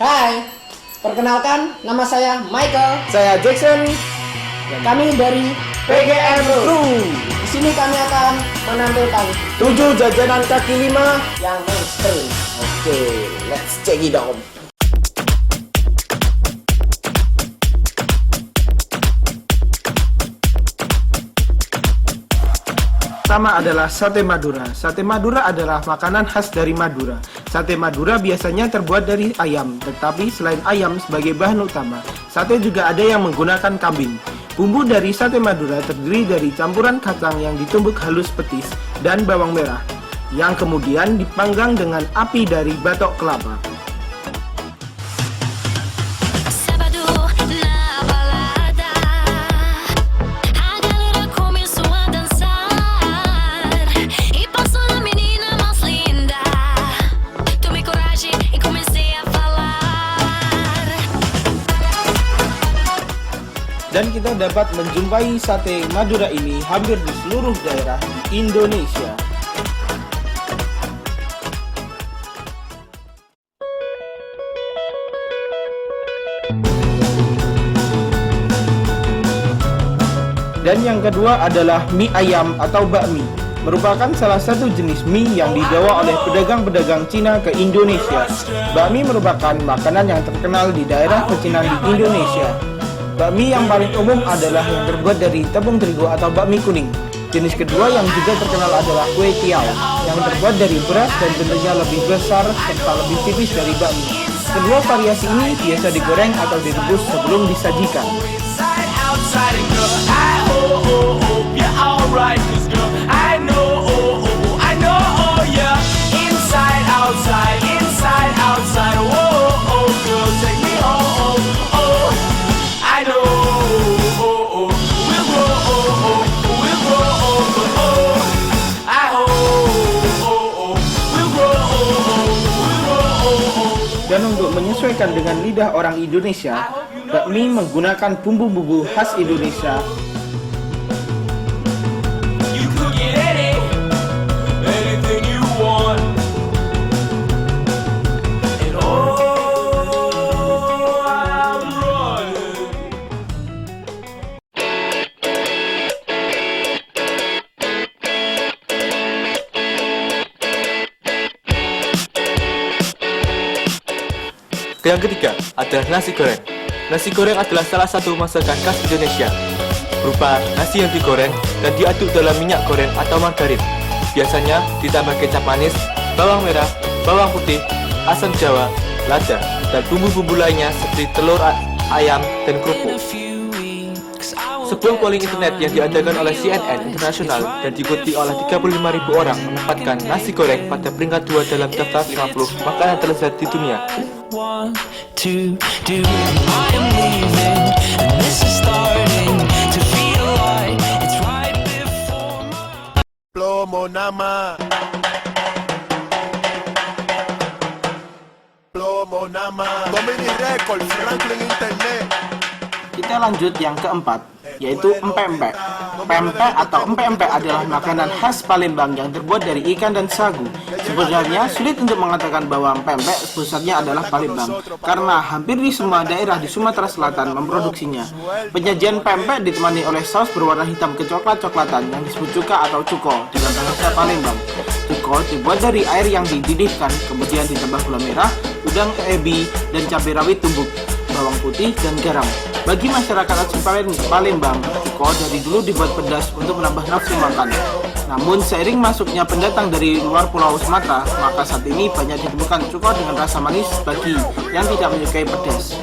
Hai, perkenalkan nama saya Michael. Saya Jackson. Kami dari PGM Crew. Di sini kami akan menampilkan 7 jajanan kaki 5 yang mainstream. Oke, let's check it out. Pertama adalah sate Madura. Sate Madura adalah makanan khas dari Madura. Sate Madura biasanya terbuat dari ayam, tetapi selain ayam sebagai bahan utama, sate juga ada yang menggunakan kambing. Bumbu dari sate Madura terdiri dari campuran kacang yang ditumbuk halus petis dan bawang merah, yang kemudian dipanggang dengan api dari batok kelapa. Dan kita dapat menjumpai sate Madura ini hampir di seluruh daerah di Indonesia. Dan yang kedua adalah mie ayam atau bakmi, merupakan salah satu jenis mie yang dibawa oleh pedagang-pedagang Cina ke Indonesia. Bakmi merupakan makanan yang terkenal di daerah pecinan di Indonesia. Bakmi yang paling umum adalah yang terbuat dari tepung terigu atau bakmi kuning. Jenis kedua yang juga terkenal adalah kue tiao, yang terbuat dari beras dan bentuknya lebih besar serta lebih tipis dari bakmi. Kedua variasi ini biasa digoreng atau direbus sebelum disajikan. Dan untuk menyesuaikan dengan lidah orang Indonesia, bakmi menggunakan bumbu-bumbu khas Indonesia. Yang ketiga adalah nasi goreng. Nasi goreng adalah salah satu masakan khas Indonesia, berupa nasi yang digoreng dan diaduk dalam minyak goreng atau margarin. Biasanya ditambah kecap manis, bawang merah, bawang putih, asam jawa, lada, dan bumbu-bumbu lainnya seperti telur ayam dan kerupuk. Sebuah polling internet yang diadakan oleh CNN Internasional dan diikuti oleh 35.000 orang menempatkan nasi goreng pada peringkat 2 dalam daftar 50 makanan terlezat di dunia. Plomo nama Domini Record, Franklin Internet. Kita lanjut yang keempat, yaitu empek-empek. Pempek atau empek-empek adalah makanan khas Palembang yang terbuat dari ikan dan sagu. Sebenarnya sulit untuk mengatakan bahwa empek-empek pusatnya adalah Palembang, karena hampir di semua daerah di Sumatera Selatan memproduksinya. Penyajian pempek ditemani oleh saus berwarna hitam kecoklat-coklatan yang disebut cuka atau cuko dalam bahasa Palembang. Cuko dibuat dari air yang dididihkan, kemudian ditambah gula merah, udang ebi, dan cabai rawit tumbuk, bawang putih, dan garam. Bagi masyarakat asli Palembang, cuko dari dulu dibuat pedas untuk menambah nafsu makan. Namun seiring masuknya pendatang dari luar Pulau Sumatera, maka saat ini banyak ditemukan cuko dengan rasa manis bagi yang tidak menyukai pedas.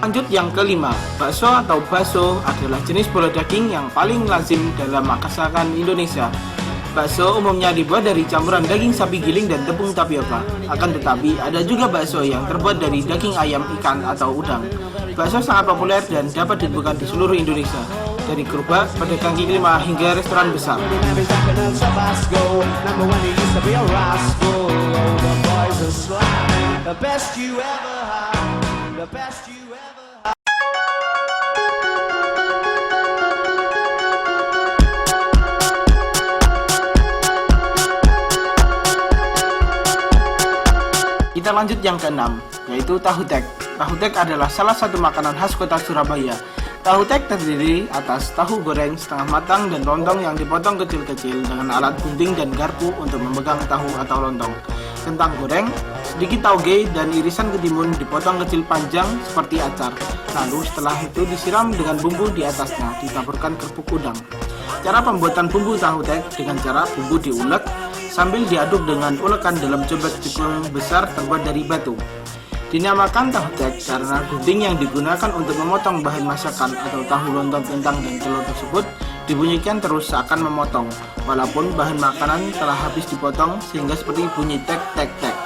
Lanjut yang kelima, bakso atau baso adalah jenis bola daging yang paling lazim dalam masakan Indonesia. Bakso umumnya dibuat dari campuran daging sapi giling dan tepung tapioka. Akan tetapi ada juga bakso yang terbuat dari daging ayam, ikan, atau udang. Bakso sangat populer dan dapat ditemukan di seluruh Indonesia, dari gerobak, pedagang kaki lima hingga restoran besar. so slide. The best you ever had, the best you ever had. Kita lanjut yang keenam, yaitu tahu tek. Tahu tek adalah salah satu makanan khas kota Surabaya. Tahu tek terdiri atas tahu goreng setengah matang dan lontong yang dipotong kecil-kecil dengan alat gunting dan garpu untuk memegang tahu atau lontong. Kentang goreng, sedikit tauge dan irisan ketimun dipotong kecil panjang seperti acar. Lalu setelah itu disiram dengan bumbu di atasnya, ditaburkan kerupuk udang. Cara pembuatan bumbu tahu tek dengan cara bumbu diulek sambil diaduk dengan ulekan dalam cobek cekung besar terbuat dari batu. Dinamakan tahu tek karena gunting yang digunakan untuk memotong bahan masakan atau tahu, lontong, kentang, dan telur tersebut dibunyikan terus seakan memotong, walaupun bahan makanan telah habis dipotong sehingga seperti bunyi tek tek tek.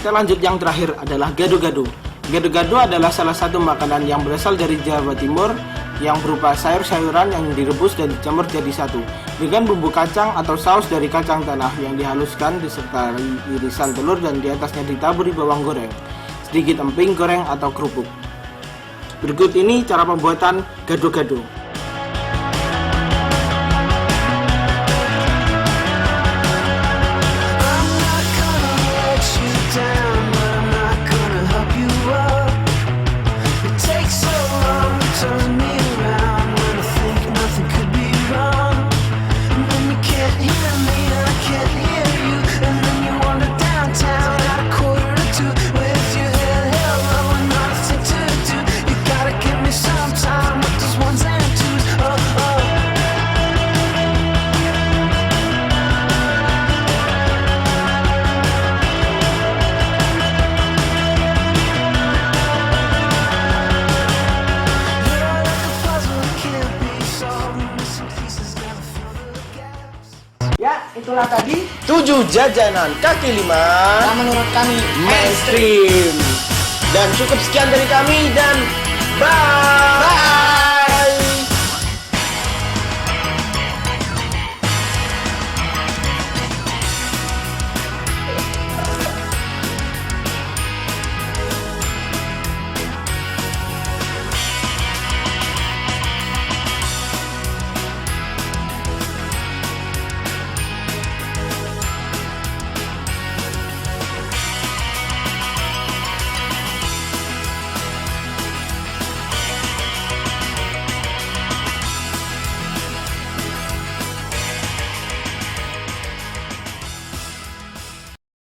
Kita lanjut yang terakhir adalah gado-gado. Gado-gado adalah salah satu makanan yang berasal dari Jawa Timur yang berupa sayur-sayuran yang direbus dan dicampur jadi satu dengan bumbu kacang atau saus dari kacang tanah yang dihaluskan disertai irisan telur dan di atasnya ditaburi bawang goreng, sedikit emping goreng atau kerupuk. Berikut ini cara pembuatan gado-gado. Ya, itulah tadi 7 jajanan kaki lima yang menurut kami mainstream. Dan cukup sekian dari kami dan bye.